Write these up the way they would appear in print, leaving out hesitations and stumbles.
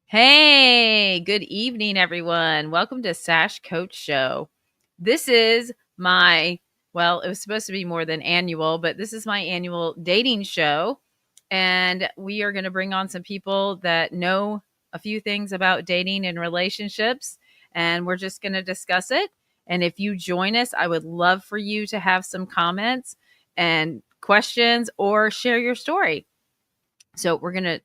Hey, good evening, everyone. Welcome to Sash Coach Show. This is it was supposed to be more than annual, but this is my annual dating show. And we are going to bring on some people that know a few things about dating and relationships. And we're just going to discuss it. And if you join us, I would love for you to have some comments and questions or share your story. So we're going to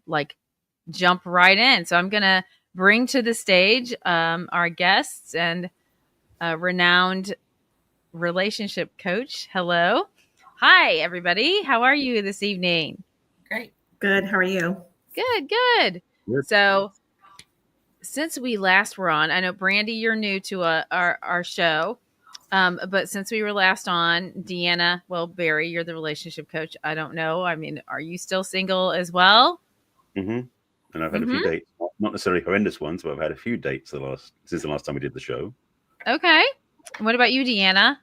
jump right in. So I'm going to bring to the stage our guests and a renowned relationship coach. Hello. Hi, everybody. How are you this evening? Great. Good. How are you? Good. So since we last were on, I know, Brandy, you're new to our show. But since we were last on, Deanna, Barry, you're the relationship coach. I don't know. I mean, are you still single as well? And I've had a few dates, not necessarily horrendous ones, but I've had a few dates since the last time we did the show. Okay. What about you, Deanna?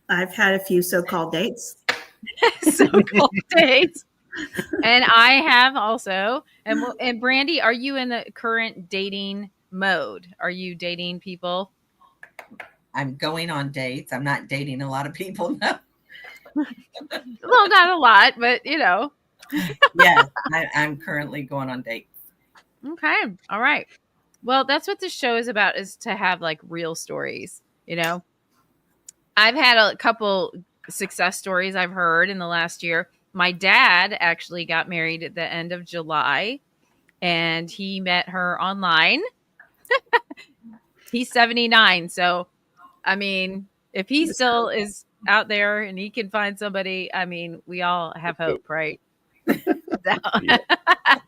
I've had a few so-called dates. So-called dates. And I have also. And Brandy, are you in the current dating mode? Are you dating people? I'm going on dates. I'm not dating a lot of people now. Well, not a lot, but you know. Yes, I'm currently going on dates. Okay. All right. Well, that's what this show is about, is to have like real stories, you know. I've had a couple success stories I've heard in the last year. My dad actually got married at the end of July, and he met her online. He's 79. So, I mean, if he still is out there and he can find somebody, I mean, we all have hope, right? I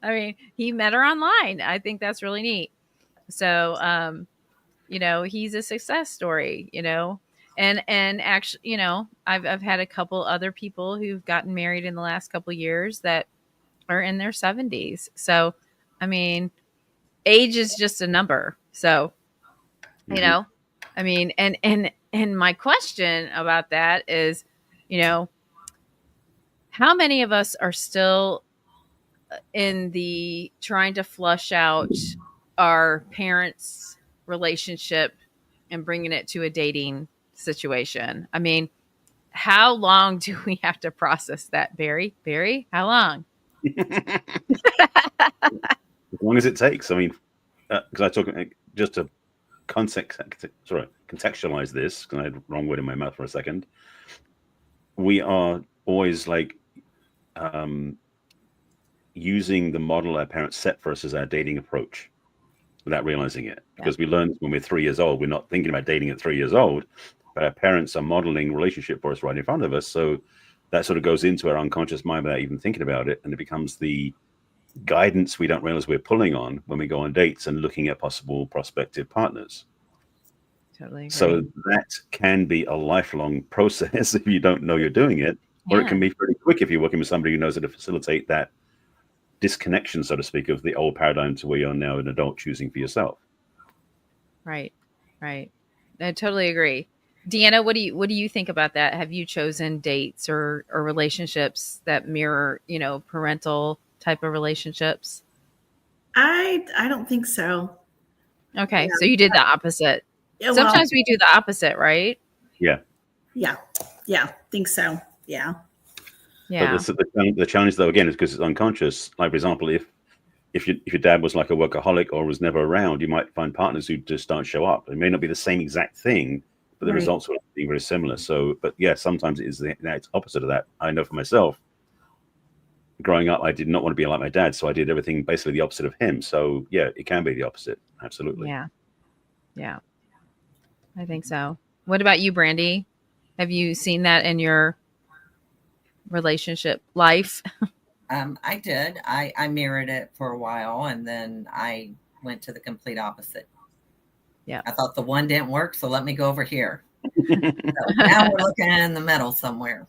mean, he met her online. I think that's really neat. So, he's a success story, and actually, I've had a couple other people who've gotten married in the last couple of years that are in their 70s. So, I mean, age is just a number. So, I mean, and my question about that is, how many of us are still in the trying to flush out our parents' relationship and bringing it to a dating situation? I mean, how long do we have to process that, Barry? Barry, how long? As long as it takes. I mean, because I talk just to contextualize this, because I had the wrong word in my mouth for a second. We are always using the model our parents set for us as our dating approach without realizing it. Because we learned when we're 3 years old, we're not thinking about dating at 3 years old, but our parents are modeling relationship for us right in front of us. So that sort of goes into our unconscious mind without even thinking about it. And it becomes the guidance we don't realize we're pulling on when we go on dates and looking at possible prospective partners. Totally agree. So that can be a lifelong process if you don't know you're doing it, or it can be pretty quick if you're working with somebody who knows how to facilitate that disconnection, so to speak, of the old paradigm to where you're now an adult choosing for yourself. Right. I totally agree. Deanna, what do you think about that? Have you chosen dates or relationships that mirror, parental type of relationships? I don't think so. Okay, so you did the opposite. Yeah, Sometimes we do the opposite, right? Yeah. Think so. Yeah. But the challenge, though, again, is because it's unconscious. Like, for example, if your dad was like a workaholic or was never around, you might find partners who just don't show up. It may not be the same exact thing, but the results will be very similar. So, but yeah, sometimes it is the opposite of that. I know for myself, growing up, I did not want to be like my dad, so I did everything basically the opposite of him. So yeah, it can be the opposite. Absolutely. Yeah. I think so. What about you, Brandy? Have you seen that in your relationship life? I did. I mirrored it for a while, and then I went to the complete opposite. Yeah. I thought the one didn't work, so let me go over here. So now we're looking in the middle somewhere.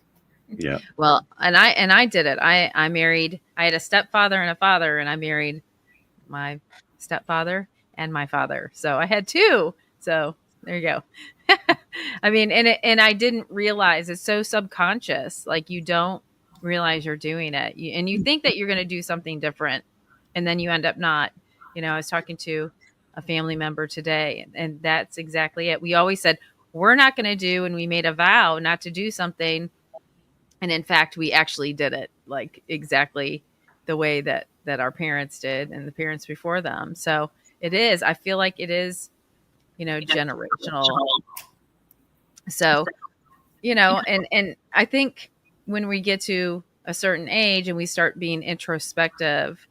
Yeah. Well, and I did it. I married. I had a stepfather and a father, and I married my stepfather and my father. So I had two. So there you go. I mean, and I didn't realize it's so subconscious. Like, you don't realize you're doing it, and you think that you're going to do something different, and then you end up not. I was talking to a family member today, and that's exactly it. We always said we're not going to do, and we made a vow not to do something, and in fact we actually did it, like exactly the way that our parents did and the parents before them. So I feel like it is, generational. So, and I think when we get to a certain age and we start being introspective,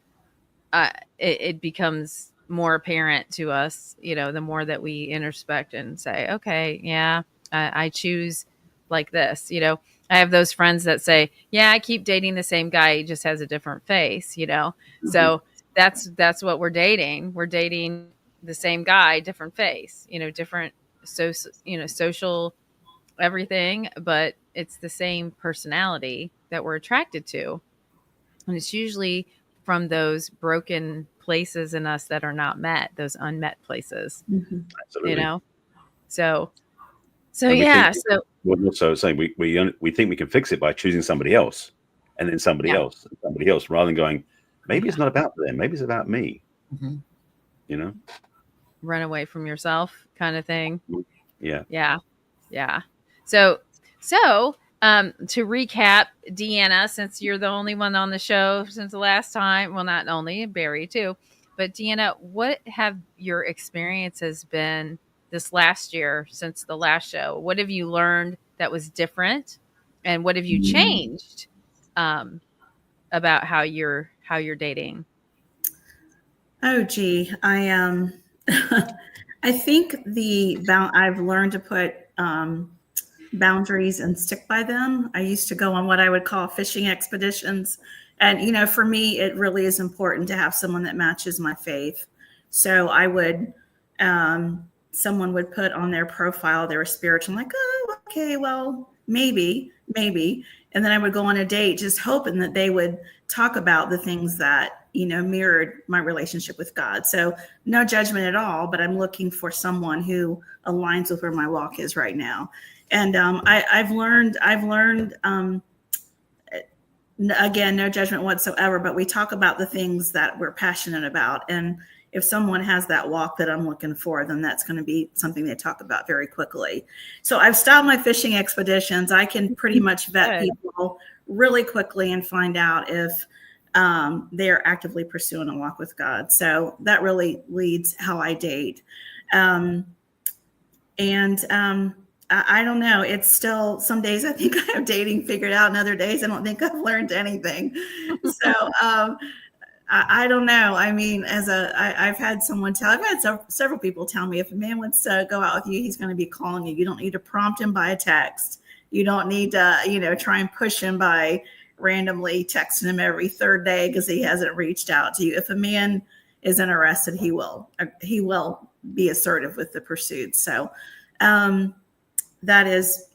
it becomes more apparent to us, the more that we introspect and say, okay, yeah, I choose like this. I have those friends that say, yeah, I keep dating the same guy. He just has a different face, Mm-hmm. So that's what we're dating. We're dating the same guy, different face, different, social everything, but it's the same personality that we're attracted to. And it's usually from those broken places in us that are not met, those unmet places, Mm-hmm. Absolutely. So And we yeah. think- So We're also saying we think we can fix it by choosing somebody else, and then somebody Yeah. else, and somebody else, rather than going, maybe it's not about them, maybe it's about me. Mhm. run away from yourself kind of thing. Yeah. Yeah. So to recap, Deanna, since you're the only one on the show since the last time, well, not only, Barry too, but Deanna, what have your experiences been this last year since the last show? What have you learned that was different, and what have you changed about how you're dating? Oh, gee, I I think I've learned to put boundaries and stick by them. I used to go on what I would call fishing expeditions, and for me, it really is important to have someone that matches my faith. So I would, someone would put on their profile they were spiritual. I'm like, oh, okay, well, maybe, and then I would go on a date, just hoping that they would talk about the things that mirrored my relationship with God. So no judgment at all, but I'm looking for someone who aligns with where my walk is right now. And I've learned, again, no judgment whatsoever, but we talk about the things that we're passionate about. And if someone has that walk that I'm looking for, then that's going to be something they talk about very quickly. So I've stopped my fishing expeditions. I can pretty much vet people really quickly and find out if they're actively pursuing a walk with God. So that really leads how I date. I don't know. It's still, some days I think I have dating figured out, and other days I don't think I've learned anything. So I don't know. I mean, I've had several people tell me, if a man wants to go out with you, he's going to be calling you. You don't need to prompt him by a text. You don't need to, try and push him by randomly texting him every third day because he hasn't reached out to you. If a man is interested, he will be assertive with the pursuit. So that is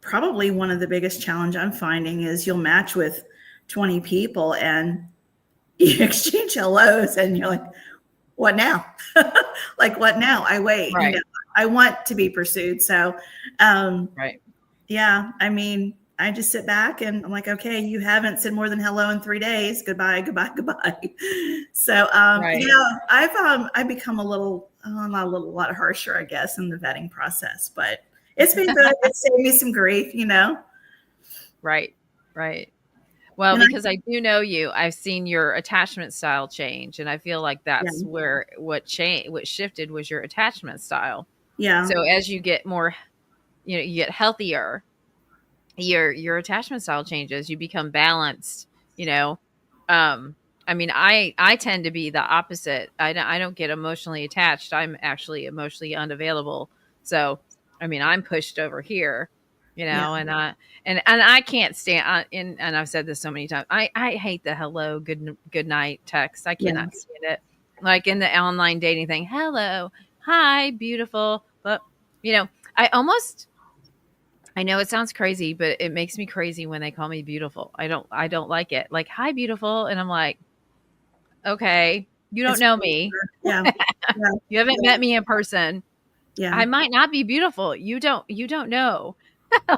probably one of the biggest challenge I'm finding is you'll match with 20 people and you exchange hellos and you're like, what now? Like, what now? I wait. Right. I want to be pursued. So, Right. Yeah, I mean, I just sit back and I'm like, okay, you haven't said more than hello in 3 days. Goodbye. So, Right. I've become a lot harsher, I guess, in the vetting process, but it's been good. It saved me some grief, Right. Well, And because I do know you, I've seen your attachment style change, and I feel like that's where what shifted was your attachment style. Yeah. So as you get more, you get healthier, your attachment style changes. You become balanced. I mean, I tend to be the opposite. I don't get emotionally attached. I'm actually emotionally unavailable. So, I mean, I'm pushed over here, and I can't stand. And I've said this so many times. I hate the hello, good night text. I cannot stand it. Like in the online dating thing, hello, hi, beautiful. But I know it sounds crazy, but it makes me crazy when they call me beautiful. I don't like it. Like, hi, beautiful. And I'm like, okay, you don't know me. Yeah. You haven't met me in person. Yeah. I might not be beautiful. You don't know.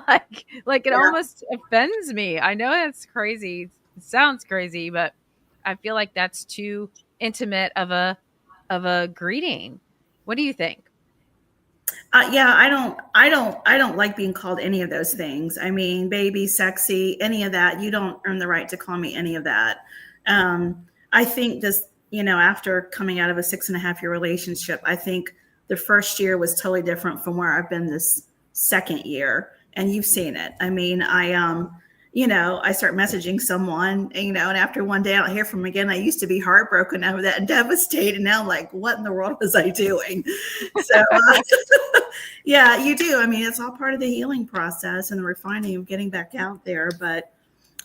like it almost offends me. I know it's crazy. It sounds crazy, but I feel like that's too intimate of a greeting. What do you think? Yeah, I don't like being called any of those things. I mean, baby, sexy, any of that. You don't earn the right to call me any of that. I think this, after coming out of a 6.5-year relationship, I think the first year was totally different from where I've been this second year. And you've seen it. I mean, I start messaging someone, and after one day I don't hear from them again. I used to be heartbroken over that and devastated. Now I'm like, what in the world was I doing? So, yeah, you do. I mean, it's all part of the healing process and the refining of getting back out there.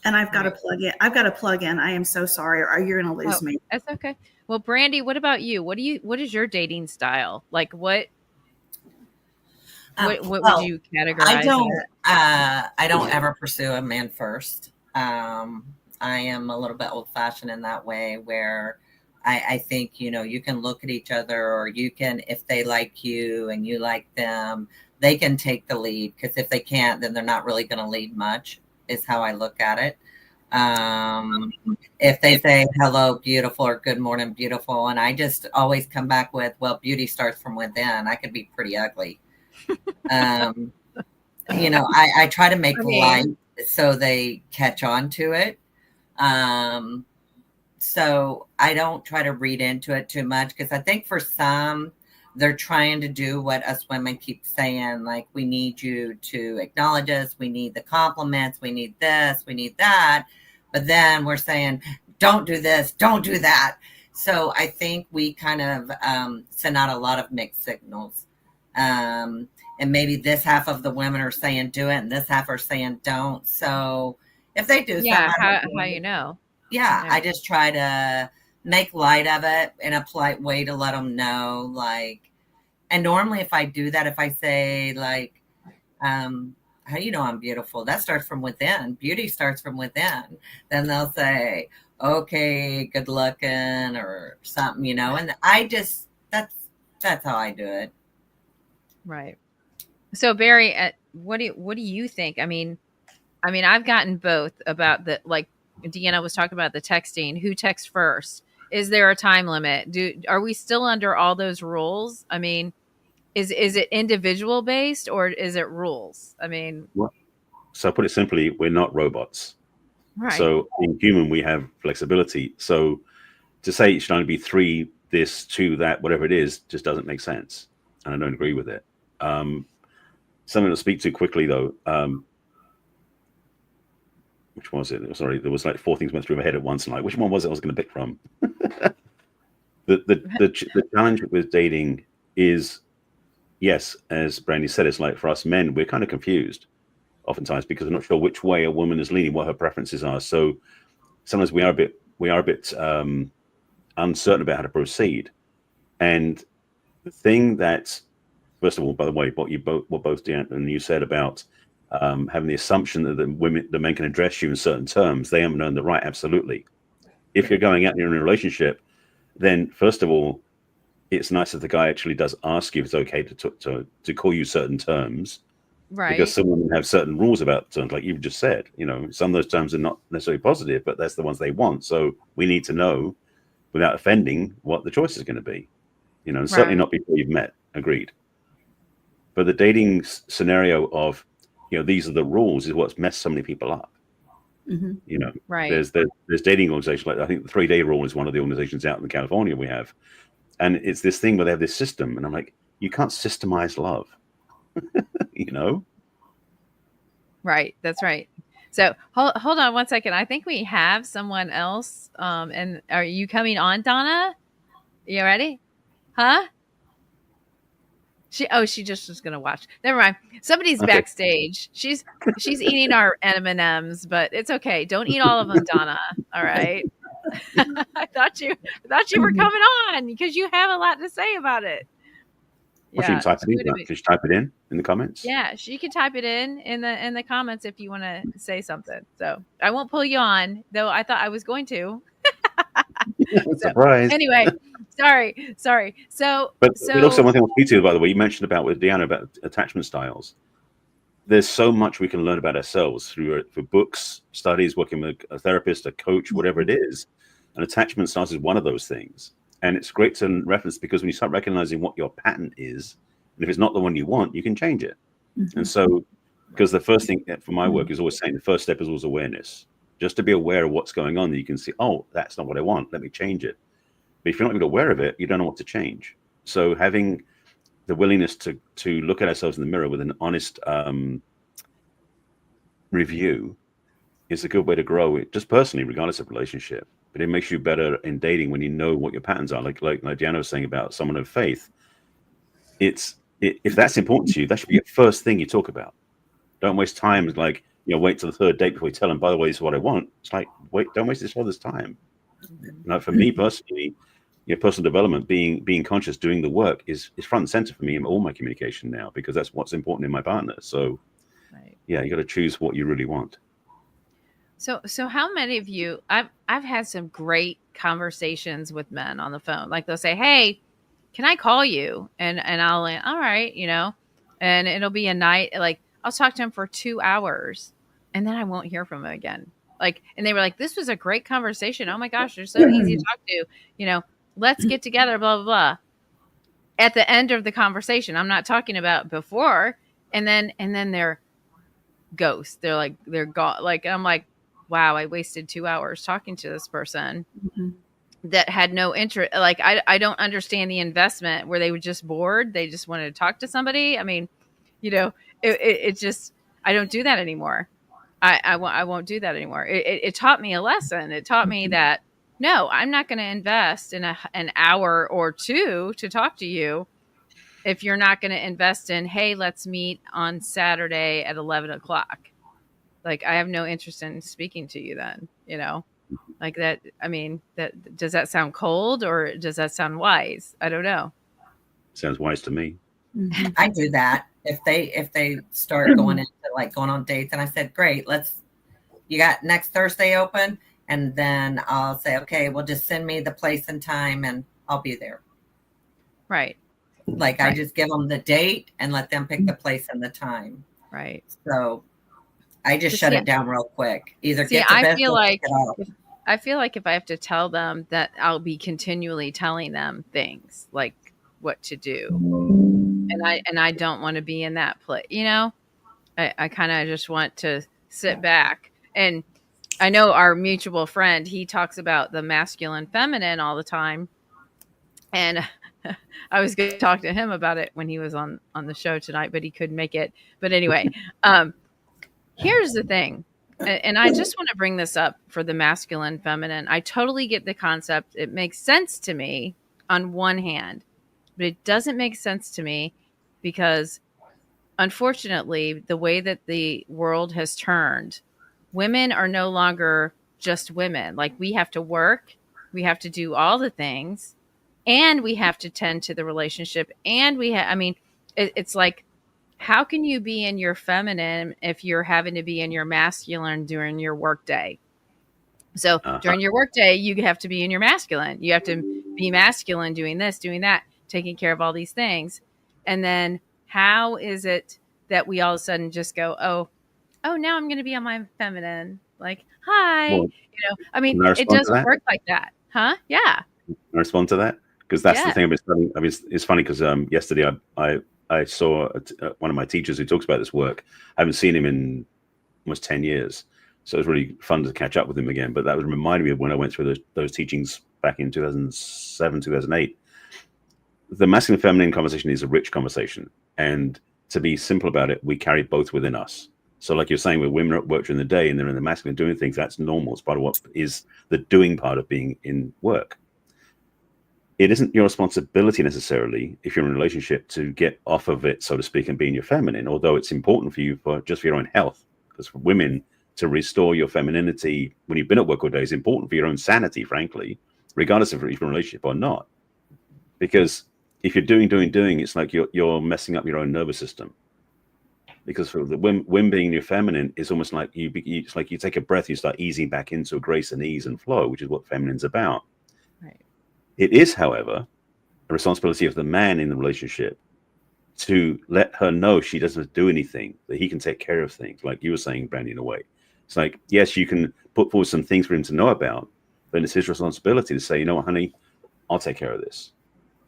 And I've got to plug in. I am so sorry, or you're going to lose me. That's okay. Well, Brandy, what about you? What is your dating style? Like what would you categorize? I don't ever pursue a man first. I am a little bit old fashioned in that way, where I think, you can look at each other, or you can, if they like you and you like them, they can take the lead. Because if they can't, then they're not really going to lead much, is how I look at it. If they say hello, beautiful, or good morning, beautiful, and I just always come back with, well, beauty starts from within. I could be pretty ugly. I try to make light so they catch on to it. So I don't try to read into it too much, because I think for some, they're trying to do what us women keep saying, like, we need you to acknowledge us, we need the compliments, we need this, we need that. But then we're saying, don't do this, don't do that. So I think we kind of send out a lot of mixed signals. And maybe this half of the women are saying do it, and this half are saying don't. So if they do, how you know? Yeah, I just try to make light of it in a polite way to let them know, like. And normally, if I do that, if I say, like, how you know I'm beautiful? That starts from within. Beauty starts from within. Then they'll say, okay, good looking, or something, And I just that's how I do it. Right. So Barry, what do you think? I mean, I've gotten both about the, like Deanna was talking about, the texting. Who texts first? Is there a time limit? Are we still under all those rules? I mean, is it individual based, or is it rules? I mean, so put it simply, we're not robots. Right. So in human, we have flexibility. So to say it should only be 3, this, 2, that, whatever it is, just doesn't make sense. And I don't agree with it. Something to speak to quickly, though. Which was it? Sorry, there was like 4 things went through my head at once. And like, which one was it I was going to pick from? The challenge with dating is, yes, as Brandy said, it's like for us men, we're kind of confused oftentimes, because we're not sure which way a woman is leaning, what her preferences are. So sometimes we are a bit uncertain about how to proceed. And the thing that, first of all, by the way, what both Deanna and you said about having the assumption that the men can address you in certain terms, they haven't earned the right. Absolutely. If you're going out and you're in a relationship, then first of all, it's nice that the guy actually does ask you if it's okay to call you certain terms, right? Because some women have certain rules about terms, like you've just said. Some of those terms are not necessarily positive, but that's the ones they want. So we need to know, without offending, what the choice is going to be. Certainly not before you've met. Agreed. But the dating scenario of, these are the rules is what's messed so many people up. Mm-hmm. Right. There's dating organizations, like I think the 3-day rule is one of the organizations out in California we have. And it's this thing where they have this system. And I'm like, you can't systemize love, Right. That's right. So hold on one second. I think we have someone else. And are you coming on, Donna? You ready? Huh? She just was gonna watch. Never mind. Somebody's Okay. Backstage. She's eating our M&Ms, but it's okay. Don't eat all of them, Donna. All right. I thought you were coming on because you have a lot to say about it. Well, she can type it in. Can she type it in the comments? Yeah, she can type it in the comments if you want to say something. So I won't pull you on, though. I thought I was going to. Surprise. Anyway, sorry. So, but also one thing I'll speak to, by the way, you mentioned about with Deanna about attachment styles. There's so much we can learn about ourselves through books, studies, working with a therapist, a coach, whatever it is. And attachment styles is one of those things. And it's great to reference, because when you start recognizing what your pattern is, and if it's not the one you want, you can change it. And so, because the first thing for my work is always saying the first step is always awareness, just to be aware of what's going on. That you can see, oh, that's not what I want. Let me change it. But if you're not even aware of it, you don't know what to change. So having the willingness to look at ourselves in the mirror with an honest review is a good way to grow, just personally, regardless of relationship. But it makes you better in dating when you know what your patterns are. Like Deanna was saying about someone of faith. If that's important to you, that should be the first thing you talk about. Don't waste time. Like, wait till the third date before you tell them, by the way, this is what I want. It's like, wait, don't waste each other's time. Like for me personally, personal development, being conscious, doing the work is front and center for me in all my communication now, because that's what's important in my partner. So yeah, you got to choose what you really want. So how many of you, I've had some great conversations with men on the phone. Like they'll say, hey, can I call you? And I'll, all right, and it'll be a night. Like I'll talk to him for 2 hours and then I won't hear from him again. Like, and they were like, this was a great conversation. Oh my gosh, they're so easy to talk to, let's get together, blah, blah, blah. At the end of the conversation, I'm not talking about before. And then they're ghosts. They're gone. Like, I'm like, wow, I wasted 2 hours talking to this person that had no interest. Like, I don't understand the investment. Were they just bored? They just wanted to talk to somebody. I mean, it just, I don't do that anymore. I won't do that anymore. It taught me a lesson. It taught me that, no, I'm not going to invest in an hour or two to talk to you if you're not going to invest in, hey, let's meet on Saturday at 11 o'clock. Like, I have no interest in speaking to you then, like that. I mean, does that sound cold or does that sound wise? I don't know. Sounds wise to me. I do that. If they start going on dates, and I said, great, you got next Thursday open? And then I'll say, okay, well, just send me the place and time and I'll be there. Right. Like I just give them the date and let them pick the place and the time. Right. So I just shut it down real quick. Either I feel like if I have to tell them that, I'll be continually telling them things like what to do. And I don't want to be in that place. I kind of just want to sit back. And I know our mutual friend, he talks about the masculine feminine all the time. And I was going to talk to him about it when he was on the show tonight, but he couldn't make it. But anyway, here's the thing. And I just want to bring this up for the masculine feminine. I totally get the concept. It makes sense to me on one hand, but it doesn't make sense to me because unfortunately, the way that the world has turned, women are no longer just women. Like, we have to work, we have to do all the things, and we have to tend to the relationship. And it's like, how can you be in your feminine if you're having to be in your masculine during your work day? So during your work day, you have to be in your masculine. You have to be masculine doing this, doing that, taking care of all these things. And then how is it that we all of a sudden just go, oh, now I'm going to be on my feminine. Like, hi, well, it doesn't work like that. Huh? Yeah. Can I respond to that? Because that's the thing I've been studying. I mean, it's funny because yesterday I saw one of my teachers who talks about this work. I haven't seen him in almost 10 years. So it was really fun to catch up with him again. But that was reminding me of when I went through those teachings back in 2007, 2008. The masculine and feminine conversation is a rich conversation. And to be simple about it, we carry both within us. So like you're saying, when women are at work during the day and they're in the masculine doing things, that's normal. It's part of what is the doing part of being in work. It isn't your responsibility necessarily, if you're in a relationship, to get off of it, so to speak, and be in your feminine, although it's important for you for your own health. Because for women, to restore your femininity when you've been at work all day is important for your own sanity, frankly, regardless of if you're in a relationship or not. Because if you're doing, it's like you're messing up your own nervous system. Because for the women being your feminine is almost like it's like you take a breath, you start easing back into a grace and ease and flow, which is what feminine's about. Right. It is, however, a responsibility of the man in the relationship to let her know she doesn't do anything, that he can take care of things, like you were saying, Brandy, in a way. It's like, yes, you can put forward some things for him to know about, But it's his responsibility to say, you know what, honey, I'll take care of this.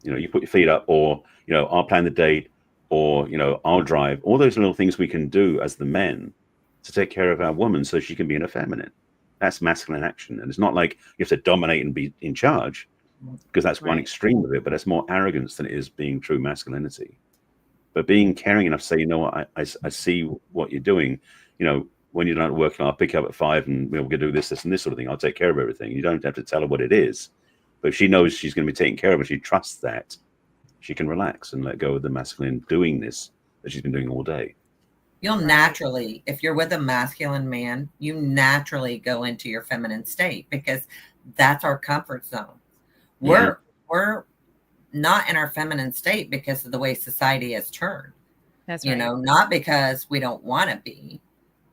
You put your feet up, or, I'll plan the date, or, I'll drive. All those little things we can do as the men to take care of our woman so she can be in her feminine. That's masculine action. And it's not like you have to dominate and be in charge, because that's one extreme of it, but that's more arrogance than it is being true masculinity. But being caring enough to say, you know what, I see what you're doing. When you're not working, I'll pick you up at 5 and we're going to do this, and this sort of thing. I'll take care of everything. You don't have to tell her what it is. But if she knows she's going to be taken care of and she trusts that, she can relax and let go of the masculine doing this that she's been doing all day. You'll naturally, if you're with a masculine man, you naturally go into your feminine state, because that's our comfort zone. We're not in our feminine state because of the way society has turned. That's right. Not because we don't want to be.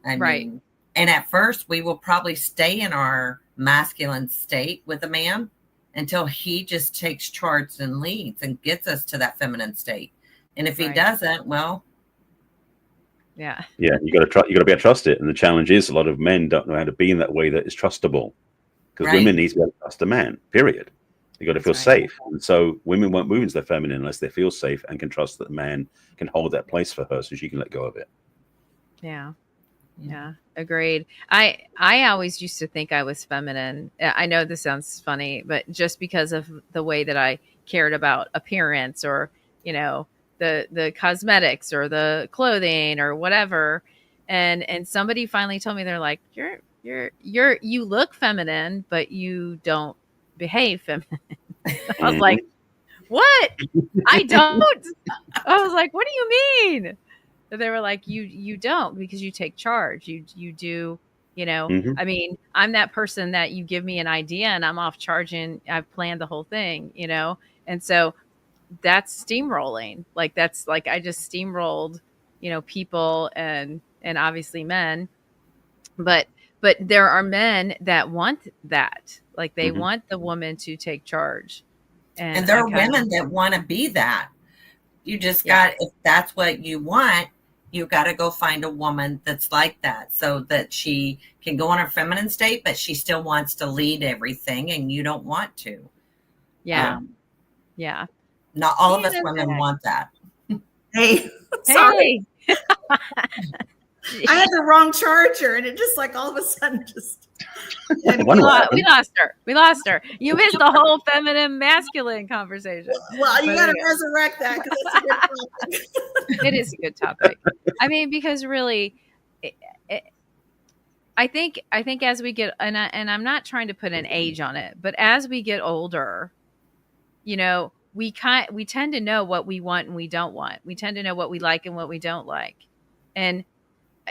I mean, and at first we will probably stay in our masculine state with a man until he just takes charge and leads and gets us to that feminine state. And if he doesn't, well, you got to be able to trust it. And the challenge is, a lot of men don't know how to be in that way that is trustable, because women need to be able to trust a man, period. You got to feel safe. And so women won't move into their feminine unless they feel safe and can trust that the man can hold that place for her so she can let go of it. Yeah, agreed. I always used to think I was feminine. I know this sounds funny, but just because of the way that I cared about appearance, or, the cosmetics or the clothing or whatever. And somebody finally told me, they're like, you look feminine, but you don't behave feminine. I was like, what? I don't. I was like, what do you mean? They were like, you don't, because you take charge. You do, I mean, I'm that person that you give me an idea and I'm off charging. I've planned the whole thing, and so that's steamrolling. Like, that's like, I just steamrolled, people and obviously men, but there are men that want that. Like, they want the woman to take charge. And there are women that want to be that. You just got, if that's what you want, you got to go find a woman that's like that, so that she can go in her feminine state, but she still wants to lead everything, and you don't want to. Yeah. Not all of us women want that. Hey, sorry. I had the wrong charger, and it just, like, all of a sudden just. We lost her. You missed the whole feminine masculine conversation. Well, you got to resurrect that, because it's a good topic. It is a good topic. I mean, because really, I think as we get, and I'm not trying to put an age on it, but as we get older, we tend to know what we want and we don't want. We tend to know what we like and what we don't like. And,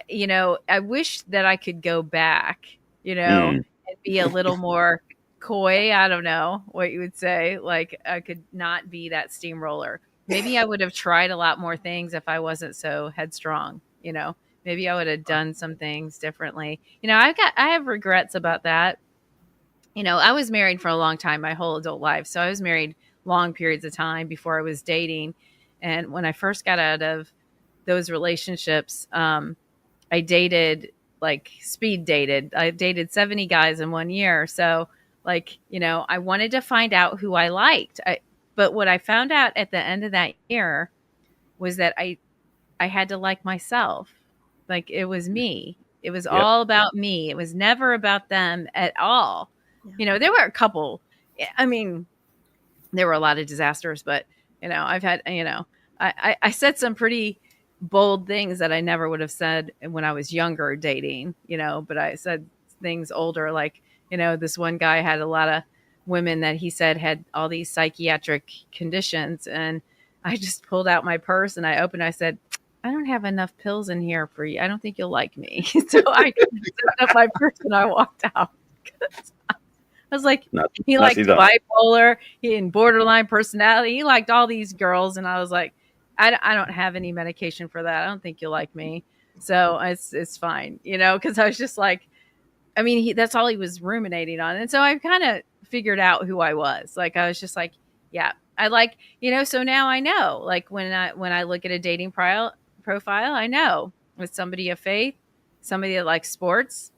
I wish that I could go back, and be a little more coy. I don't know what you would say. Like, I could not be that steamroller. Maybe I would have tried a lot more things if I wasn't so headstrong. Maybe I would have done some things differently. I have regrets about that. I was married for a long time, my whole adult life. So I was married long periods of time before I was dating. And when I first got out of those relationships, I dated, like, speed dated. I dated 70 guys in 1 year. So, like, I wanted to find out who I liked. But what I found out at the end of that year was that I had to like myself. Like, it was me. It was all about me. It was never about them at all. Yeah. There were a couple, I mean, there were a lot of disasters, but, I've had, I said some pretty bold things that I never would have said when I was younger dating, but I said things older, like, this one guy had a lot of women that he said had all these psychiatric conditions. And I just pulled out my purse and I opened, I said, I don't have enough pills in here for you. I don't think you'll like me. So I opened up my purse and I walked out. I was like, he liked bipolar, he had borderline personality. He liked all these girls. And I was like, I don't have any medication for that. I don't think you'll like me. So it's fine, because I was just like, I mean, that's all he was ruminating on. And so I kind of figured out who I was. Like, I was just like, yeah, I like, so now I know, like, when I look at a dating profile, I know it's somebody of faith, somebody that likes sports,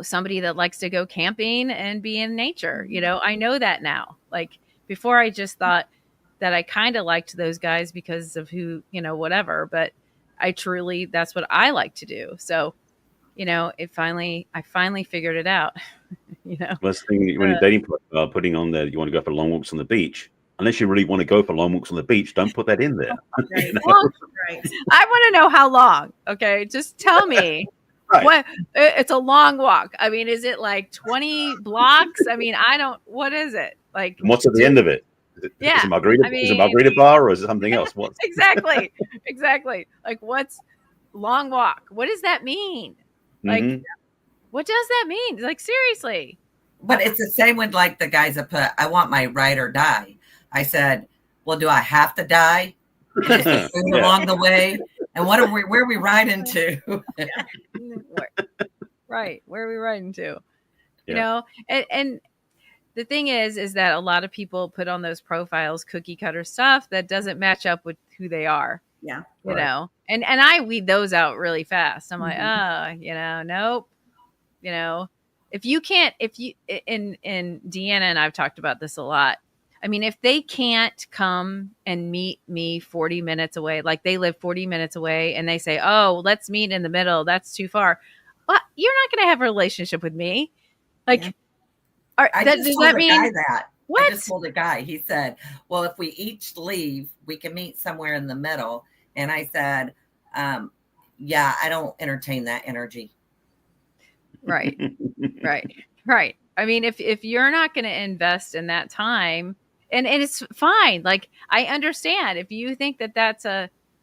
somebody that likes to go camping and be in nature. I know that now. Like before, I just thought that I kind of liked those guys because of who, whatever, but that's what I like to do. So, I finally figured it out, Last thing when you're dating, putting on there, you want to go for long walks on the beach. Unless you really want to go for long walks on the beach, don't put that in there. Right. Right. I want to know how long. Okay. Just tell me. Right. What it's a long walk. I mean, is it like 20 blocks? I mean, what is it? Like, and what's at the end of it? Is it a margarita bar or is it something else? What? Exactly. Like, what's long walk? What does that mean? Like, what does that mean? Like, seriously. But it's the same with like the guys that put, I want my ride or die. I said, well, do I have to die? Along the way? And where are we riding to? Right. Where are we riding to? And the thing is that a lot of people put on those profiles cookie cutter stuff that doesn't match up with who they are. Yeah. And I weed those out really fast. I'm like, nope. And Deanna and I've talked about this a lot. I mean, if they can't come and meet me 40 minutes away, like they live 40 minutes away and they say, oh, let's meet in the middle, that's too far. Well, you're not going to have a relationship with me. Like, I just told a guy, he said, well, if we each leave, we can meet somewhere in the middle. And I said, yeah, I don't entertain that energy. Right. Right. I mean, if you're not going to invest in that time, and it's fine. Like, I understand if you think that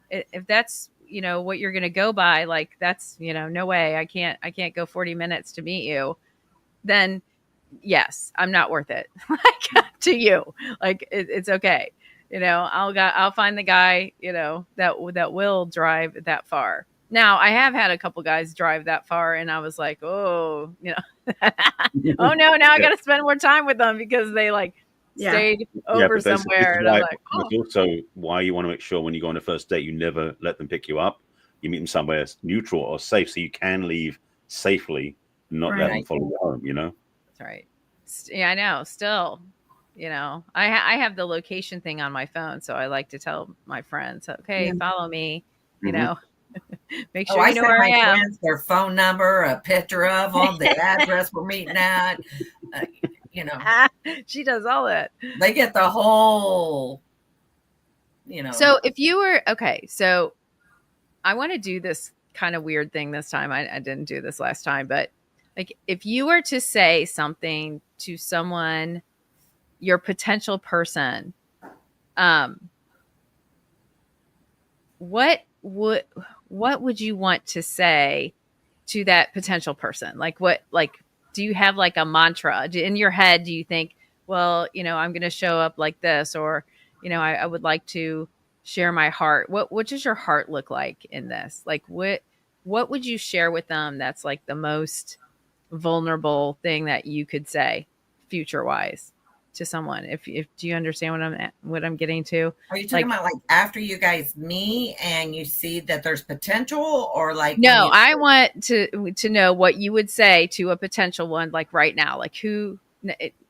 if that's, what you're going to go by, like that's, no way, I can't go 40 minutes to meet you. Then yes, I'm not worth it. Like to you, like it's okay. I'll find the guy, that will drive that far. Now, I have had a couple guys drive that far and I was like, oh, oh no, now I got to spend more time with them because they stayed over somewhere. And I'm like, That's also why you want to make sure when you go on a first date, you never let them pick you up. You meet them somewhere neutral or safe so you can leave safely, not let them follow you home, That's right. Yeah, I know. Still, I have the location thing on my phone. So I like to tell my friends, okay, follow me, make sure you know where I am. Friends, their phone number, a picture of them, the address we're meeting at. She does all that. They get the whole. So if you were so I want to do this kind of weird thing this time. I didn't do this last time, but like if you were to say something to someone, your potential person, what would you want to say to that potential person? Do you have like a mantra in your head? Do you think, well, I'm going to show up like this, or, I would like to share my heart. What does your heart look like in this? Like, what would you share with them? That's like the most vulnerable thing that you could say future wise to someone. If do you understand what I'm getting to? Are you talking about like after you guys meet and you see that there's potential, or like? No, I want to know what you would say to a potential one, like right now, like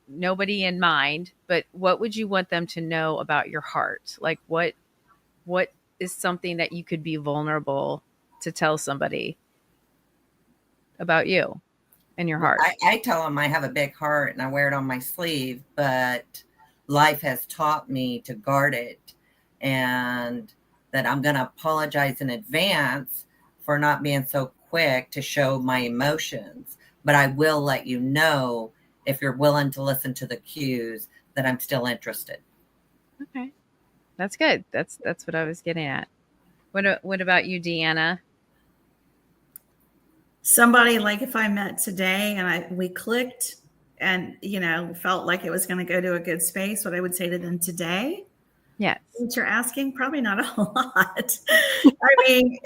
nobody in mind, but what would you want them to know about your heart? Like what is something that you could be vulnerable to tell somebody about you and your heart? I tell them I have a big heart and I wear it on my sleeve, but life has taught me to guard it, and that I'm going to apologize in advance for not being so quick to show my emotions. But I will let you know if you're willing to listen to the cues that I'm still interested. Okay. That's good. That's what I was getting at. What about you, Deanna? Somebody, like if I met today and we clicked and, felt like it was going to go to a good space, what I would say to them today. Yes. What you're asking, probably not a lot. I mean,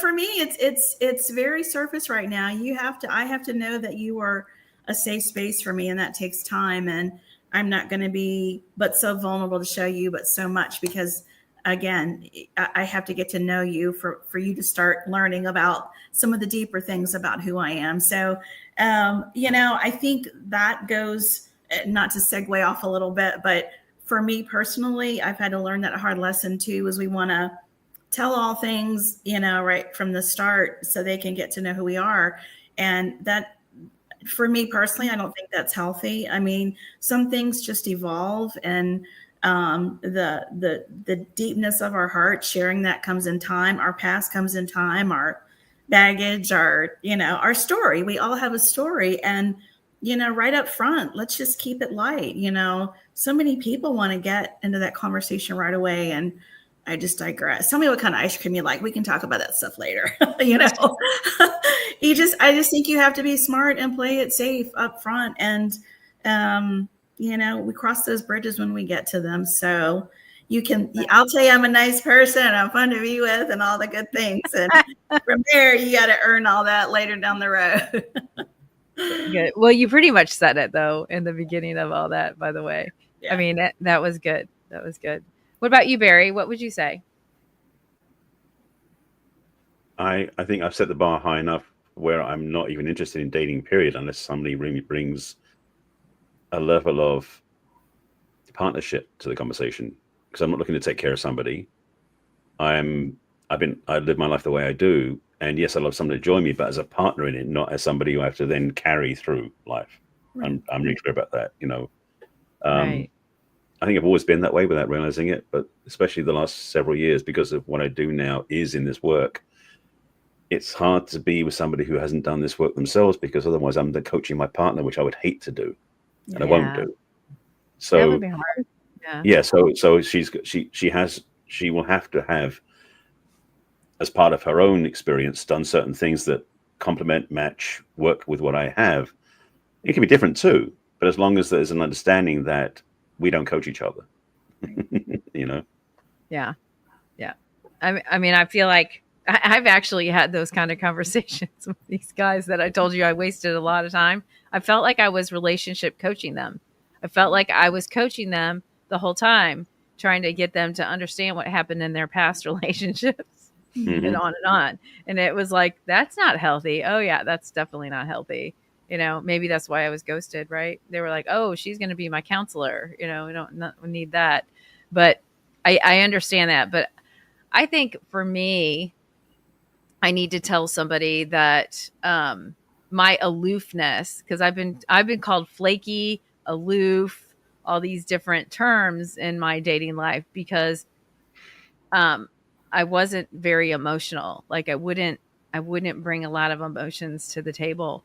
for me, it's very surface right now. I have to know that you are a safe space for me, and that takes time. And I'm not going to be, but so vulnerable to show you, but so much because again, I have to get to know you for you to start learning about some of the deeper things about who I am. So, I think that goes, not to segue off a little bit, but for me personally, I've had to learn that hard lesson too, is we want to tell all things, right from the start so they can get to know who we are. And that, for me personally, I don't think that's healthy. I mean, some things just evolve, and the deepness of our heart, sharing that comes in time. Our past comes in time. Our baggage, our story. We all have a story, and right up front, let's just keep it light. So many people want to get into that conversation right away, and I just digress. Tell me what kind of ice cream you like. We can talk about that stuff later. I just think you have to be smart and play it safe up front. And, we cross those bridges when we get to them. So I'll tell you, I'm a nice person and I'm fun to be with and all the good things. And from there, you got to earn all that later down the road. Good. Well, you pretty much said it though, in the beginning of all that, by the way. Yeah. I mean, that was good. That was good. What about you, Barry? What would you say? I think I've set the bar high enough where I'm not even interested in dating, period, unless somebody really brings a level of partnership to the conversation. Because I'm not looking to take care of somebody. I live my life the way I do, and yes, I love someone to join me, but as a partner in it, not as somebody who I have to then carry through life. Right. I'm really clear about that. Right. I think I've always been that way without realizing it, but especially the last several years, because of what I do now is in this work, it's hard to be with somebody who hasn't done this work themselves, because otherwise I'm coaching my partner, which I would hate to do, and I won't do. So that would be hard. Yeah. So she will have to have, as part of her own experience, done certain things that complement, match, work with what I have. It can be different too, but as long as there's an understanding that we don't coach each other, Yeah. I mean, I feel like I've actually had those kind of conversations with these guys that I told you I wasted a lot of time. I felt like I was relationship coaching them. I felt like I was coaching them the whole time, trying to get them to understand what happened in their past relationships, and on and on. And it was like, that's not healthy. Oh yeah, that's definitely not healthy. Maybe that's why I was ghosted, right? They were like, oh, she's going to be my counselor. We we need that. But I understand that. But I think for me, I need to tell somebody that my aloofness, because I've been called flaky, aloof, all these different terms in my dating life, because I wasn't very emotional. Like I wouldn't bring a lot of emotions to the table.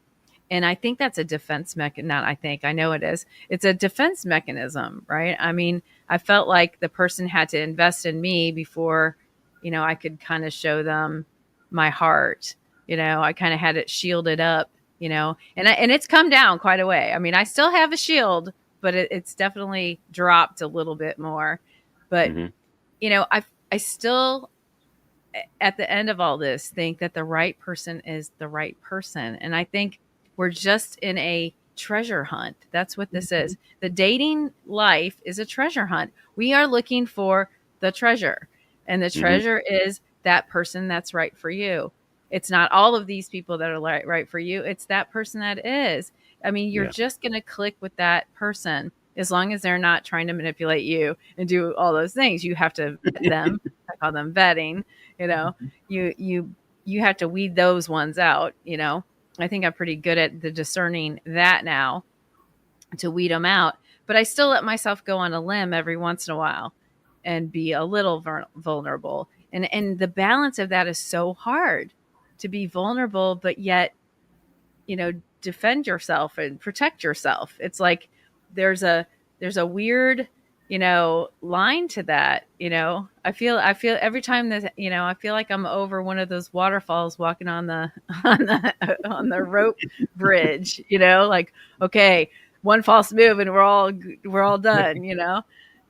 And I think that's a defense mechanism. I know it is. It's a defense mechanism, right? I mean, I felt like the person had to invest in me before, I could kind of show them my heart. I kind of had it shielded up, and it's come down quite a way. I mean, I still have a shield, but it's definitely dropped a little bit more. But, I still, at the end of all this, think that the right person is the right person. And I think we're just in a treasure hunt. That's what this is. The dating life is a treasure hunt. We are looking for the treasure, and the treasure is that person that's right for you. It's not all of these people that are right for you. It's that person that is. I mean, you're just going to click with that person as long as they're not trying to manipulate you and do all those things. You have to vet them. I call them vetting. You have to weed those ones out. I think I'm pretty good at the discerning that now, to weed them out. But I still let myself go on a limb every once in a while and be a little vulnerable. And the balance of that is so hard, to be vulnerable, but yet, defend yourself and protect yourself. It's like there's a weird, line to that. I feel every time that, I feel like I'm over one of those waterfalls walking on the on the rope bridge, like, okay, one false move and we're all done,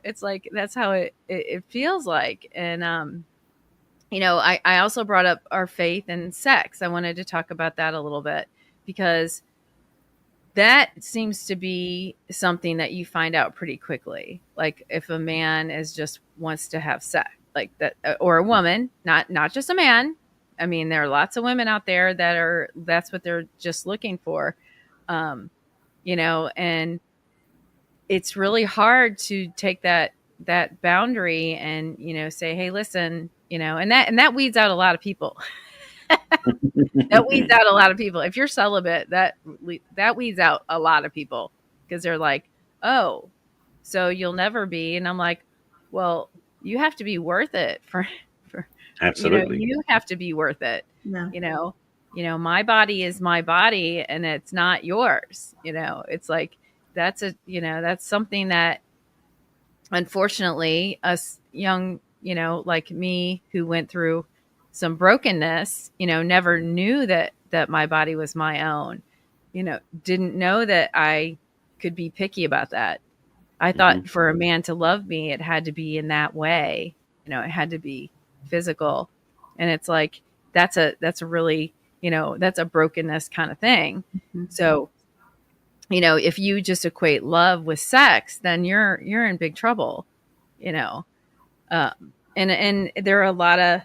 It's like, that's how it feels like. And I also brought up our faith and sex. I wanted to talk about that a little bit, because that seems to be something that you find out pretty quickly. Like if a man just wants to have sex, like that, or a woman, not just a man. I mean, there are lots of women out there that's what they're just looking for. And it's really hard to take that boundary and, say, hey, listen, and that weeds out a lot of people. That weeds out a lot of people. If you're celibate, that weeds out a lot of people, because they're like, oh, so you'll never be. And I'm like, well, you have to be worth it for absolutely. You have to be worth it. Yeah. My body is my body, and it's not yours. It's like, that's something that, unfortunately, us young, like me, who went through some brokenness, never knew that my body was my own, didn't know that I could be picky about that. I thought for a man to love me, it had to be in that way. It had to be physical. And it's like, that's a really, that's a brokenness kind of thing. Mm-hmm. So, if you just equate love with sex, then you're in big trouble, and there are a lot of,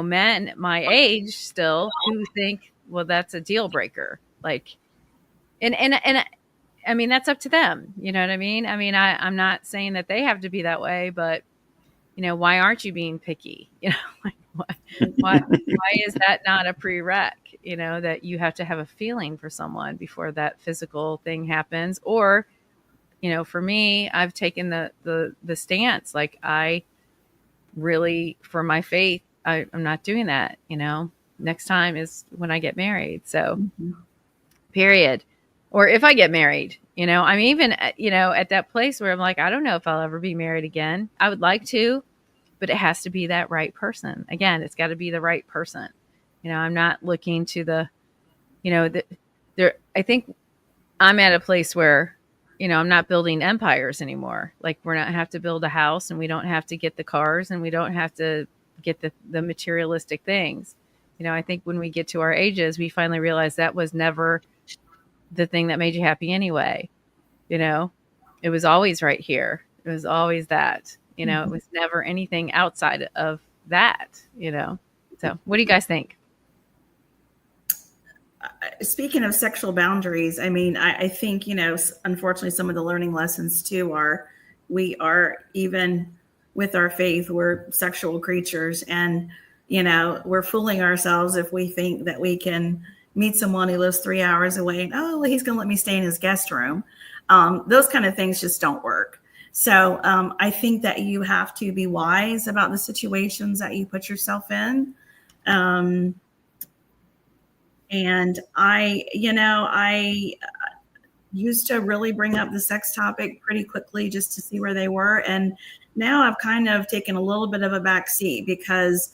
men my age still who think, well, that's a deal breaker. Like, and I mean, that's up to them. You know what I mean? I mean, I'm not saying that they have to be that way, but, why aren't you being picky? Like, why is that not a prereq? That you have to have a feeling for someone before that physical thing happens. Or, for me, I've taken the stance, like, I really, for my faith, I'm not doing that. Next time is when I get married. So, period. Or if I get married, I'm even, at that place where I'm like, I don't know if I'll ever be married again. I would like to, but it has to be that right person. Again, it's got to be the right person. I'm not looking to I think I'm at a place where, I'm not building empires anymore. Like, we're not have to build a house, and we don't have to get the cars, and we don't have to get the materialistic things. I think when we get to our ages, we finally realize that was never the thing that made you happy anyway. It was always right here. It was always that, it was never anything outside of that, So what do you guys think? Speaking of sexual boundaries, I mean, I think, unfortunately, some of the learning lessons too we are, even with our faith, we're sexual creatures, and, we're fooling ourselves if we think that we can meet someone who lives 3 hours away and, oh, well, he's going to let me stay in his guest room. Those kind of things just don't work. So I think that you have to be wise about the situations that you put yourself in. And I used to really bring up the sex topic pretty quickly just to see where they were. And now I've kind of taken a little bit of a back seat, because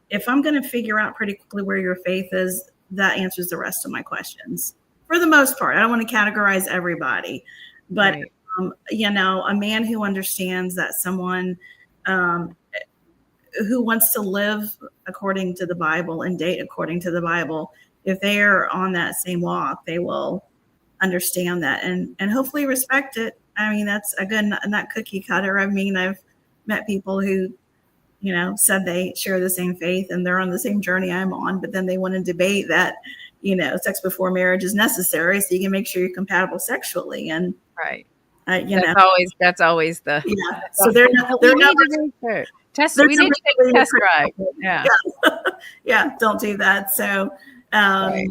if I'm going to figure out pretty quickly where your faith is, that answers the rest of my questions for the most part. I don't want to categorize everybody, but, right. A man who understands that someone who wants to live according to the Bible and date according to the Bible, if they are on that same walk, they will understand that and hopefully respect it. I mean, that's a good, not cookie cutter. I mean, I've met people who, said they share the same faith and they're on the same journey I'm on, but then they want to debate that, sex before marriage is necessary so you can make sure you're compatible sexually. And right. That's always the, yeah. So they're not we need to take a test drive. Yeah. Yeah. Don't do that. So, right.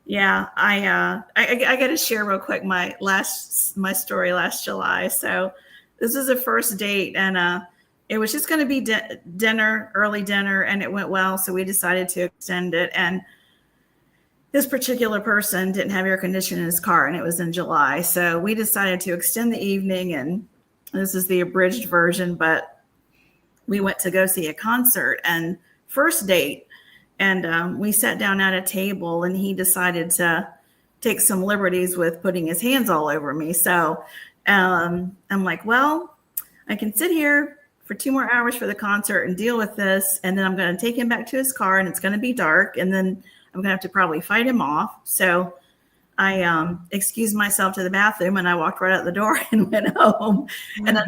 Yeah, I got to share real quick my story last July. So this is a first date, and it was just going to be early dinner, and it went well. So we decided to extend it. And this particular person didn't have air conditioning in his car, and it was in July. So we decided to extend the evening, and this is the abridged version, but we went to go see a concert and first date. And we sat down at a table, and he decided to take some liberties with putting his hands all over me. So I'm like, well, I can sit here for 2 more hours for the concert and deal with this. And then I'm going to take him back to his car, and it's going to be dark. And then I'm going to have to probably fight him off. So excused myself to the bathroom and I walked right out the door and went home. And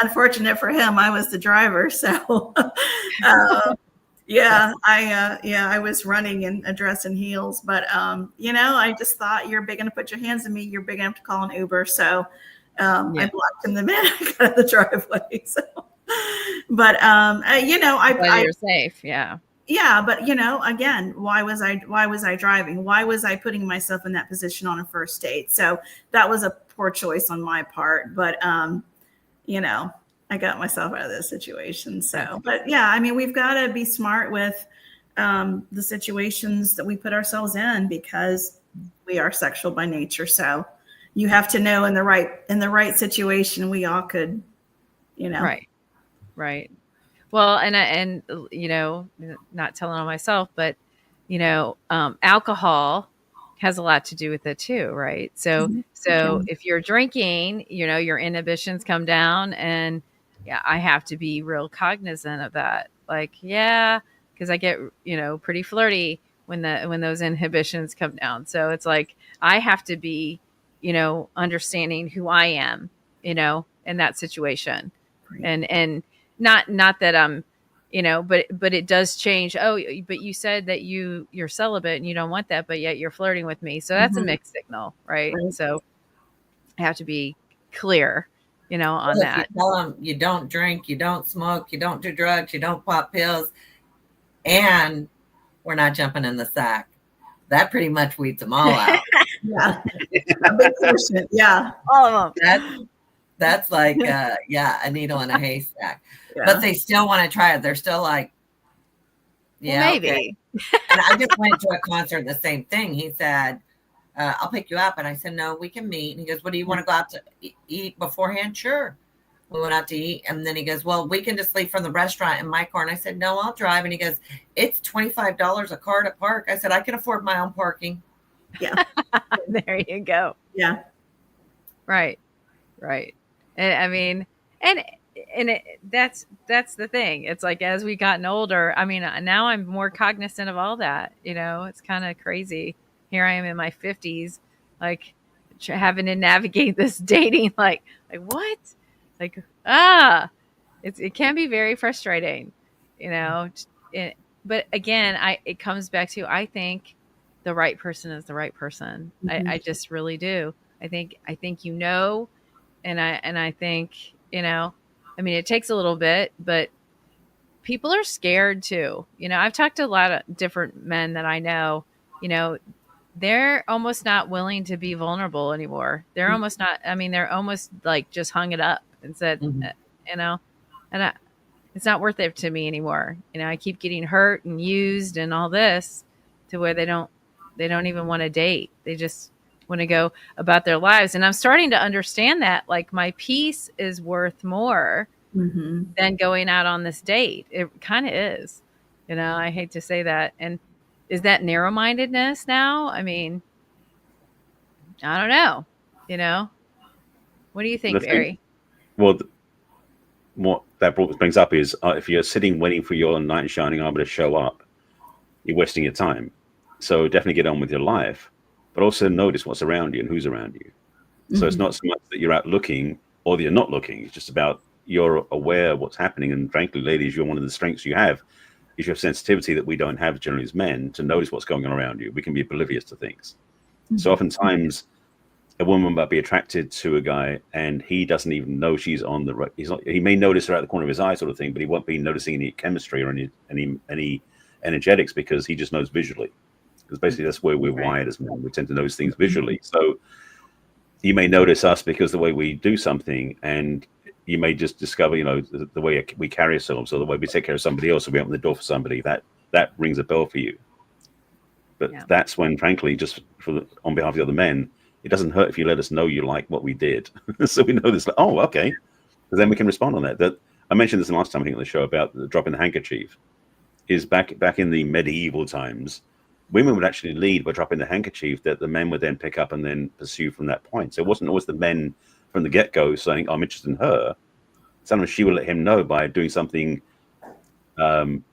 unfortunate for him, I was the driver. So, I was running in a dress and heels, but, I just thought, you're big enough to put your hands on me. You're big enough to call an Uber. So, I blocked him the minute I got out of the driveway. So, but, you're safe. Yeah. Yeah, but again, why was I driving? Why was I putting myself in that position on a first date? So that was a poor choice on my part, but I got myself out of this situation. So, but yeah, I mean, we've got to be smart with the situations that we put ourselves in, because we are sexual by nature. So you have to know in the right situation, we all could, Right. Well, and not telling on myself, but alcohol has a lot to do with it too, right? So if you're drinking, your inhibitions come down, and I have to be real cognizant of that. Like, because I get pretty flirty when those inhibitions come down. So it's like I have to be understanding who I am, in that situation, and not that I'm, but it does change. Oh, but you said that you're celibate and you don't want that, but yet you're flirting with me. So that's a mixed signal, right? So I have to be clear, on that. You tell them you don't drink, you don't smoke, you don't do drugs, you don't pop pills, and we're not jumping in the sack. That pretty much weeds them all out. Yeah, a big portion. Yeah, all of them. That's like, a needle in a haystack. Yeah. But they still want to try it. They're still like, maybe. Okay. And I just went to a concert, the same thing. He said, I'll pick you up. And I said, no, we can meet. And he goes, what, do you want to go out to eat beforehand? Sure. We went out to eat. And then he goes, well, we can just leave from the restaurant in my car. And I said, no, I'll drive. And he goes, it's $25 a car to park. I said, I can afford my own parking. Yeah. There you go. Yeah. Right. And I mean, that's the thing. It's like, as we gotten older, I mean, now I'm more cognizant of all that. It's kind of crazy. Here I am in my 50s, like having to navigate this dating, like what? Like, it can be very frustrating, but again, it comes back to, I think the right person is the right person. Mm-hmm. I just really do. I think, and I think, I mean, it takes a little bit, but people are scared too. I've talked to a lot of different men that I know, they're almost not willing to be vulnerable anymore. They're mm-hmm. almost not, I mean, they're almost like just hung it up and said, mm-hmm. And it's not worth it to me anymore. I keep getting hurt and used and all this, to where they don't even want to date. They just want to go about their lives. And I'm starting to understand that, like, my peace is worth more mm-hmm. than going out on this date. It kind of is, I hate to say that. And is that narrow-mindedness now? I mean, I don't know, what do you think, Barry? What that brings up is, if you're sitting waiting for your knight in shining armor to show up, you're wasting your time. So definitely get on with your life, but also notice what's around you and who's around you. Mm-hmm. So it's not so much that you're out looking or that you're not looking. It's just about you're aware of what's happening. And frankly, ladies, you're one of the strengths you have is your sensitivity that we don't have generally as men, to notice what's going on around you. We can be oblivious to things. Mm-hmm. So oftentimes a woman might be attracted to a guy and he doesn't even know she's on the right. He may notice her out the corner of his eye, sort of thing, but he won't be noticing any chemistry or any energetics, because he just knows visually. Because basically that's where we're wired as men. We tend to notice things visually. So you may notice us because the way we do something, and you may just discover, the way we carry ourselves or the way we take care of somebody else, or we open the door for somebody, that rings a bell for you. But that's when, frankly, just on behalf of the other men, it doesn't hurt if you let us know you like what we did. So we know this, like, oh, okay. Because then we can respond on that. I mentioned this last time, I think, on the show about the dropping the handkerchief. Is back in the medieval times, women would actually lead by dropping the handkerchief that the men would then pick up and then pursue from that point. So it wasn't always the men from the get-go saying, I'm interested in her. Sometimes she would let him know by doing something